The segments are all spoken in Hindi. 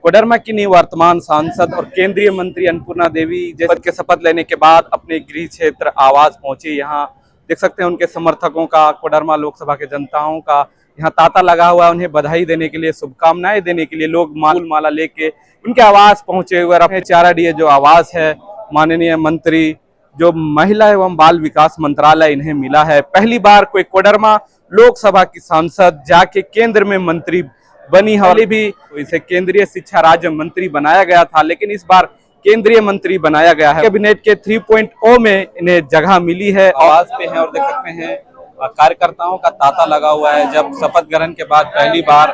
कोडरमा की निवर्तमान सांसद और केंद्रीय मंत्री अन्नपूर्णा देवी जैसे के शपथ लेने के बाद अपने गृह क्षेत्र आवास पहुंची। यहाँ देख सकते हैं उनके समर्थकों का, कोडरमा लोकसभा के जनताओं का यहाँ तांता लगा हुआ है। उन्हें बधाई देने के लिए, शुभकामनाएं देने के लिए लोग माला लेके उनके आवास पहुंचे हुए। अपने चाराडीह जो आवास है, माननीय मंत्री जो महिला एवं बाल विकास मंत्रालय इन्हें मिला है। पहली बार कोई कोडरमा लोकसभा की सांसद जाके केंद्र में मंत्री बनी है। भी इसे केंद्रीय शिक्षा राज्य मंत्री बनाया गया था, लेकिन इस बार केंद्रीय मंत्री बनाया गया है। कैबिनेट के 3.0 में इन्हें जगह मिली है। आवाज पे है और देख सकते हैं कार्यकर्ताओं का तांता लगा हुआ है। जब शपथ ग्रहण के बाद पहली बार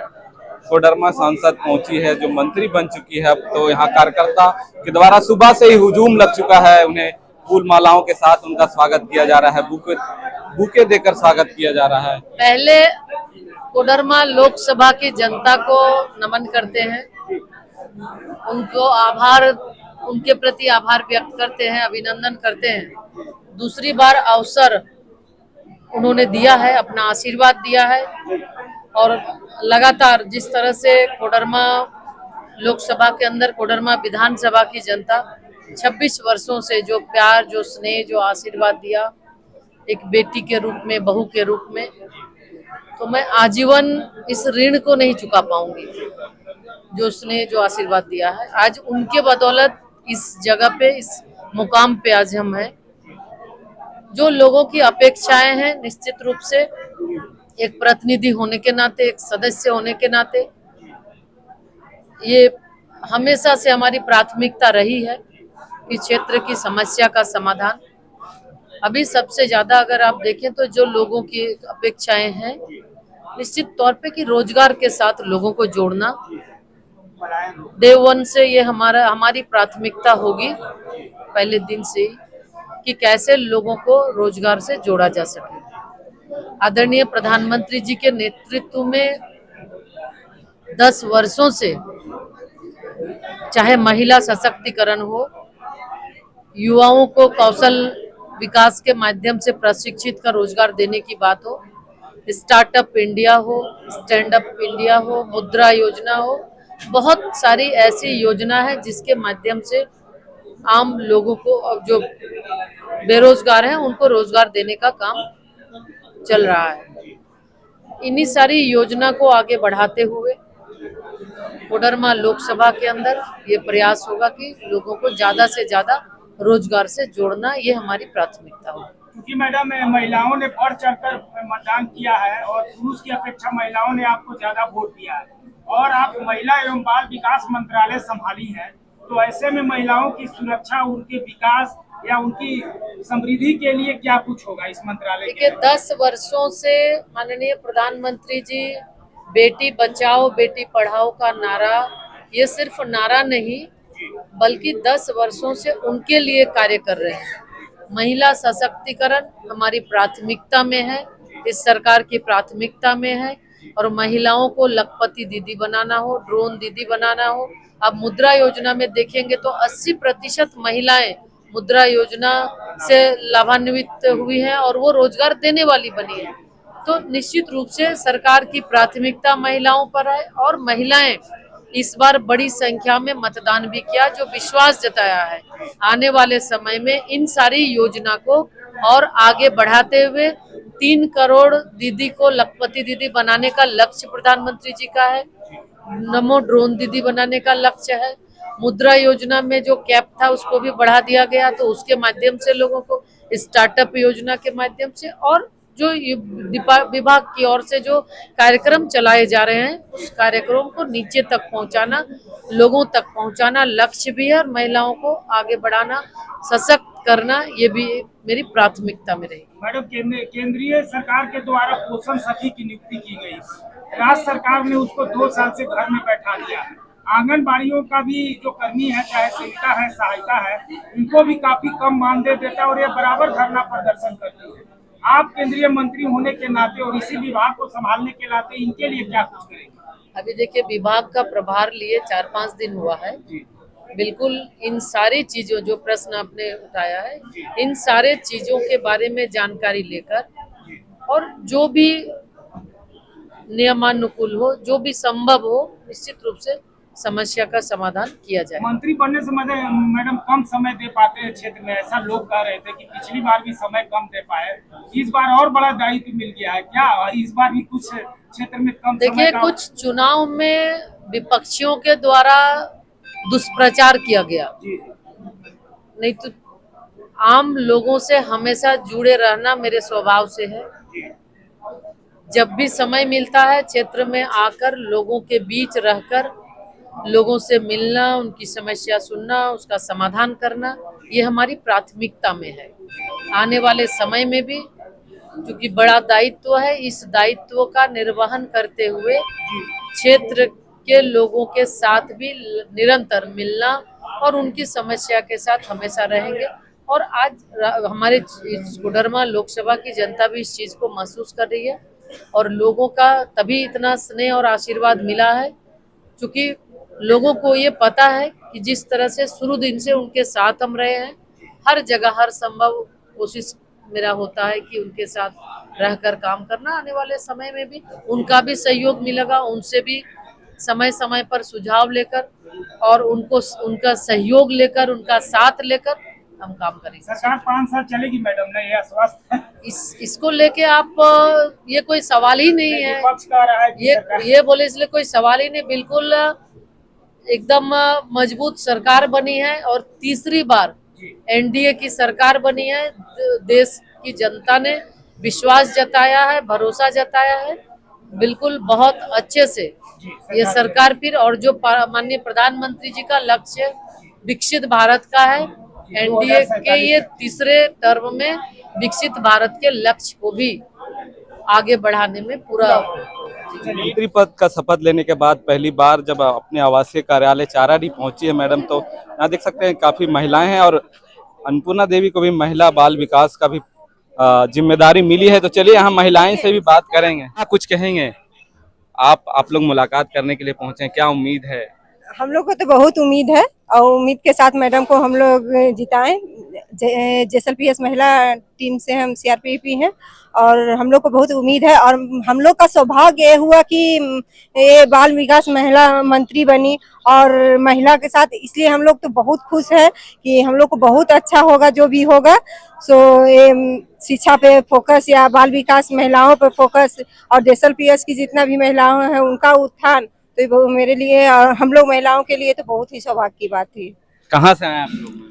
कोडरमा सांसद पहुंची है, जो मंत्री बन चुकी है, तो यहाँ कार्यकर्ता के द्वारा सुबह से ही हुजूम लग चुका है। उन्हें फूल मालाओं के साथ उनका स्वागत किया जा रहा है, बुके देकर स्वागत किया जा रहा है। पहले कोडरमा लोकसभा की जनता को नमन करते हैं, उनको उनके प्रति आभार व्यक्त करते हैं, अभिनंदन करते हैं। दूसरी बार अवसर उन्होंने दिया है, अपना आशीर्वाद दिया है और लगातार जिस तरह से कोडरमा लोकसभा के अंदर कोडरमा विधानसभा की जनता 26 वर्षों से जो प्यार, जो स्नेह, जो आशीर्वाद दिया एक बेटी के रूप में, बहू के रूप में, तो मैं आजीवन इस ऋण को नहीं चुका पाऊंगी। जो उसने जो आशीर्वाद दिया है, आज उनके बदौलत इस जगह पे, इस मुकाम पे आज हम हैं। जो लोगों की अपेक्षाएं हैं, निश्चित रूप से एक प्रतिनिधि होने के नाते, एक सदस्य होने के नाते, ये हमेशा से हमारी प्राथमिकता रही है कि क्षेत्र की समस्या का समाधान। अभी सबसे ज्यादा अगर आप देखें तो जो लोगों की अपेक्षाएं हैं, निश्चित तौर पे कि रोजगार के साथ लोगों को जोड़ना, डे वन से ये हमारी प्राथमिकता होगी, पहले दिन से ही, कि कैसे लोगों को रोजगार से जोड़ा जा सके। आदरणीय प्रधानमंत्री जी के नेतृत्व में 10 वर्षों से चाहे महिला सशक्तिकरण हो, युवाओं को कौशल विकास के माध्यम से प्रशिक्षित कर रोजगार देने की बात हो, स्टार्टअप इंडिया हो, स्टैंड अप इंडिया हो, मुद्रा योजना हो, बहुत सारी ऐसी योजना है जिसके माध्यम से आम लोगों को, जो बेरोजगार हैं, उनको रोजगार देने का काम चल रहा है। इन्हीं सारी योजना को आगे बढ़ाते हुए कोडरमा लोकसभा के अंदर ये प्रयास होगा कि लोगों को ज्यादा से ज्यादा रोजगार से जोड़ना, ये हमारी प्राथमिकता होगी। क्योंकि मैडम महिलाओं ने बढ़ चढ़कर मतदान किया है और पुरुष की अपेक्षा महिलाओं ने आपको ज्यादा वोट दिया है और आप महिला एवं बाल विकास मंत्रालय संभाली है, तो ऐसे में महिलाओं की सुरक्षा, उनके विकास या उनकी समृद्धि के लिए क्या कुछ होगा इस मंत्रालय? देखिए, 10 वर्षों से माननीय प्रधानमंत्री जी बेटी बचाओ बेटी पढ़ाओ का नारा, ये सिर्फ नारा नहीं बल्कि 10 वर्षों से उनके लिए कार्य कर रहे हैं। महिला सशक्तिकरण हमारी प्राथमिकता में है, इस सरकार की प्राथमिकता में है, और महिलाओं को लखपति दीदी बनाना हो, ड्रोन दीदी बनाना हो। अब मुद्रा योजना में देखेंगे तो 80% महिलाएं मुद्रा योजना से लाभान्वित हुई हैं और वो रोजगार देने वाली बनी है। तो निश्चित रूप से सरकार की प्राथमिकता महिलाओं पर है और महिलाएं इस बार बड़ी संख्या में मतदान भी किया, जो विश्वास जताया है आने वाले समय में इन सारी योजना को और आगे बढ़ाते हुए 3 करोड़ दीदी को लखपति दीदी बनाने का लक्ष्य प्रधानमंत्री जी का है। नमो ड्रोन दीदी बनाने का लक्ष्य है। मुद्रा योजना में जो कैप था उसको भी बढ़ा दिया गया, तो उसके माध्यम से लोगों को, स्टार्टअप योजना के माध्यम से, और जो विभाग की ओर से जो कार्यक्रम चलाए जा रहे हैं, उस कार्यक्रम को नीचे तक पहुंचाना, लोगों तक पहुंचाना लक्ष्य भी है, और महिलाओं को आगे बढ़ाना, सशक्त करना, ये भी मेरी प्राथमिकता में रहेगी। मैडम, केंद्रीय सरकार के द्वारा पोषण सखी की नियुक्ति की गई, राज्य सरकार ने उसको 2 साल से घर में बैठा दिया है। आंगनबाड़ियों का भी जो कर्मी है, चाहे सेविका है, सहायिका है, उनको भी काफी कम मानदेय देता है और ये बराबर धरना प्रदर्शन करती है। आप केंद्रीय मंत्री होने के नाते और इसी विभाग को संभालने के नाते इनके लिए क्या कुछ करेंगे? अभी देखिए, विभाग का प्रभार लिए 4-5 दिन हुआ है। बिल्कुल इन सारी चीजों, जो प्रश्न आपने उठाया है, इन सारे चीजों के बारे में जानकारी लेकर और जो भी नियमानुकूल हो, जो भी संभव हो, निश्चित रूप से समस्या का समाधान किया जाए। मंत्री बनने से मैडम कम समय दे पाते हैं क्षेत्र में, ऐसा लोग कह रहे थे कि पिछली बार भी समय कम दे पाए, इस बार और बड़ा दायित्व मिल गया है क्या? इस बार भी कुछ क्षेत्र में कम देखिए, कुछ चुनाव में विपक्षियों के द्वारा दुष्प्रचार किया गया, नहीं तो आम लोगों से हमेशा जुड़े रहना मेरे स्वभाव से है। जब भी समय मिलता है क्षेत्र में आकर लोगों के बीच रहकर लोगों से मिलना, उनकी समस्या सुनना, उसका समाधान करना, ये हमारी प्राथमिकता में है। आने वाले समय में भी क्योंकि बड़ा दायित्व है, इस दायित्व का निर्वहन करते हुए क्षेत्र के लोगों के साथ भी निरंतर मिलना और उनकी समस्या के साथ हमेशा रहेंगे। और आज हमारे कोडरमा लोकसभा की जनता भी इस चीज को महसूस कर रही है और लोगों का तभी इतना स्नेह और आशीर्वाद मिला है क्योंकि लोगों को ये पता है कि जिस तरह से शुरू दिन से उनके साथ हम रहे हैं, हर जगह हर संभव कोशिश मेरा होता है कि उनके साथ रहकर काम करना। आने वाले समय में भी उनका भी सहयोग मिलेगा, उनसे भी समय समय पर सुझाव लेकर और उनका सहयोग लेकर, उनका साथ लेकर हम काम करेंगे। सरकार 5 साल चलेगी मैडम ने, यह आश्वस्त है। इसको लेके आप ये कोई सवाल ही नहीं है, विपक्ष कह रहा है ये बोले इसलिए कोई सवाल ही नहीं। बिल्कुल एकदम मजबूत सरकार बनी है और तीसरी बार एनडीए की सरकार बनी है। देश की जनता ने विश्वास जताया है, भरोसा जताया है, बिल्कुल बहुत अच्छे से ये सरकार फिर। और जो माननीय प्रधानमंत्री जी का लक्ष्य विकसित भारत का है, एनडीए के ये तीसरे टर्म में विकसित भारत के लक्ष्य को भी आगे बढ़ाने में पूरा। मंत्री पद का शपथ लेने के बाद पहली बार जब अपने आवासीय कार्यालय चाराडी पहुंची है मैडम, तो यहाँ देख सकते हैं काफी महिलाएं हैं और अन्नपूर्णा देवी को भी महिला बाल विकास का भी जिम्मेदारी मिली है। तो चलिए यहाँ महिलाएं से भी बात करेंगे। हाँ, कुछ कहेंगे? आप लोग मुलाकात करने के लिए पहुंचे हैं, क्या उम्मीद है? हम लोग को तो बहुत उम्मीद है और उम्मीद के साथ मैडम को हम लोग जिताएं। जेएसएलपीएस महिला टीम से हम सीआरपीपी हैं और हम लोग को बहुत उम्मीद है। और हम लोग का सौभाग्य ये हुआ कि ये बाल विकास महिला मंत्री बनी और महिला के साथ, इसलिए हम लोग तो बहुत खुश है कि हम लोग को बहुत अच्छा होगा जो भी होगा। सो ये शिक्षा पे फोकस या बाल विकास महिलाओं पे फोकस और जेएसएलपीएस की जितना भी महिलाओं हैं उनका उत्थान, तो मेरे लिए और हम लोग महिलाओं के लिए तो बहुत ही सौभाग्य की बात थी। कहाँ से आए आप लोग?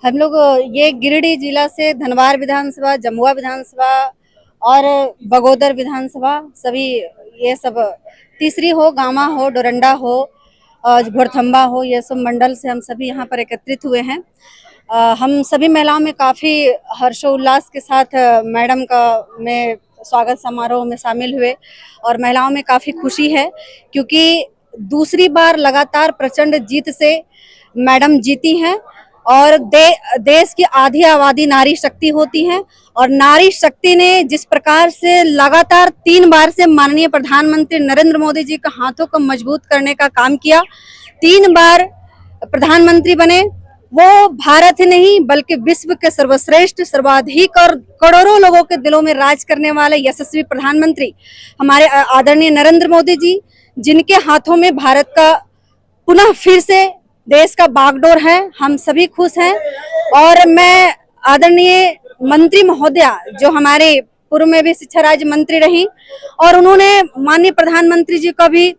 हम लोग ये गिरिडीह जिला से धनवार विधानसभा, जमुआ विधानसभा और बगोदर विधानसभा, सभी ये सब तीसरी हो, गामा हो, डोरंडा हो, घोड़थम्बा हो, ये सब मंडल से हम सभी यहाँ पर एकत्रित हुए हैं। हम सभी महिलाओं में काफ़ी हर्षोल्लास के साथ मैडम का में स्वागत समारोह में शामिल हुए और महिलाओं में काफ़ी खुशी है क्योंकि दूसरी बार लगातार प्रचंड जीत से मैडम जीती हैं और देश की आधी आबादी नारी शक्ति होती है और नारी शक्ति ने जिस प्रकार से लगातार 3 बार से माननीय प्रधानमंत्री नरेंद्र मोदी जी के हाथों को मजबूत करने का काम किया, 3 बार प्रधानमंत्री बने, वो भारत ही नहीं बल्कि विश्व के सर्वश्रेष्ठ, सर्वाधिक और करोड़ों लोगों के दिलों में राज करने वाले यशस्वी प्रधानमंत्री हमारे आदरणीय नरेंद्र मोदी जी, जिनके हाथों में भारत का पुनः फिर से देश का बागडोर है। हम सभी खुश हैं और मैं आदरणीय मंत्री महोदया जो हमारे पूर्व में भी शिक्षा राज्य मंत्री रही और उन्होंने माननीय प्रधानमंत्री जी का भी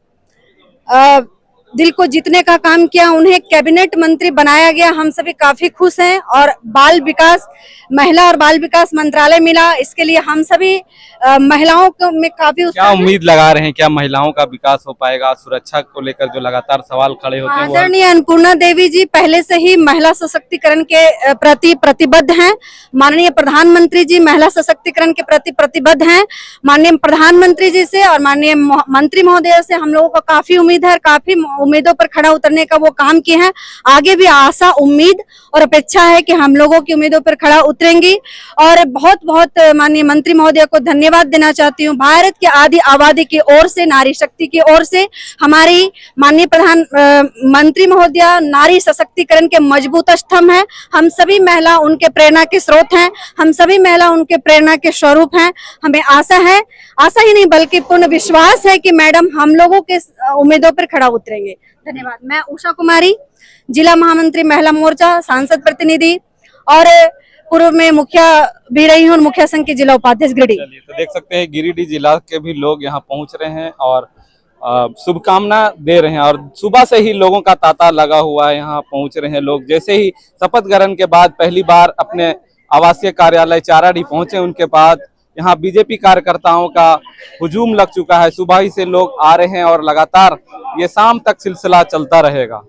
दिल को जीतने का काम किया, उन्हें कैबिनेट मंत्री बनाया गया। हम सभी काफी खुश हैं और बाल विकास, महिला और बाल विकास मंत्रालय मिला, इसके लिए हम सभी महिलाओं में काफी क्या उम्मीद लगा रहे हैं? क्या महिलाओं का विकास हो पाएगा? सुरक्षा को लेकर जो लगातार सवाल खड़े होते हैं, आदरणीय अन्नपूर्णा देवी जी पहले से ही महिला सशक्तिकरण के प्रति प्रतिबद्ध हैं। माननीय प्रधानमंत्री जी महिला सशक्तिकरण के प्रति प्रतिबद्ध हैं। माननीय प्रधानमंत्री जी से और माननीय मंत्री महोदय से हम लोगों को काफी उम्मीद है, काफी उम्मीदों पर खड़ा उतरने का वो काम किए हैं। आगे भी आशा, उम्मीद और अपेक्षा है कि हम लोगों की उम्मीदों पर खड़ा उतरेंगी और बहुत बहुत माननीय मंत्री महोदय को धन्यवाद देना चाहती हूँ। भारत की आधी आबादी की ओर से, नारी शक्ति की ओर से हमारी माननीय मंत्री महोदय नारी सशक्तिकरण के मजबूत स्तंभ हैं। हम सभी महिला उनके प्रेरणा के स्रोत हैं, हम सभी महिला उनके प्रेरणा के स्वरूप हैं। हमें आशा है, आशा ही नहीं बल्कि पूर्ण विश्वास है कि मैडम हम लोगों के उम्मीदों पर खड़ा उतरेंगे। धन्यवाद। मैं उषा कुमारी, जिला महामंत्री महिला मोर्चा, सांसद प्रतिनिधि और पूर्व में मुखिया भी रही हूँ, मुखिया संघ की जिला उपाध्यक्ष गिरिडीह। चलिए, तो देख सकते हैं गिरिडीह जिला के भी लोग यहाँ पहुंच रहे हैं और शुभकामना दे रहे हैं और सुबह से ही लोगों का तांता लगा हुआ है। यहाँ पहुंच रहे हैं लोग। जैसे ही शपथ ग्रहण के बाद पहली बार अपने आवासीय कार्यालय चाराडी पहुंचे, उनके बाद यहाँ बीजेपी कार्यकर्ताओं का हुजूम लग चुका है। सुबह ही से लोग आ रहे हैं और लगातार ये शाम तक सिलसिला चलता रहेगा।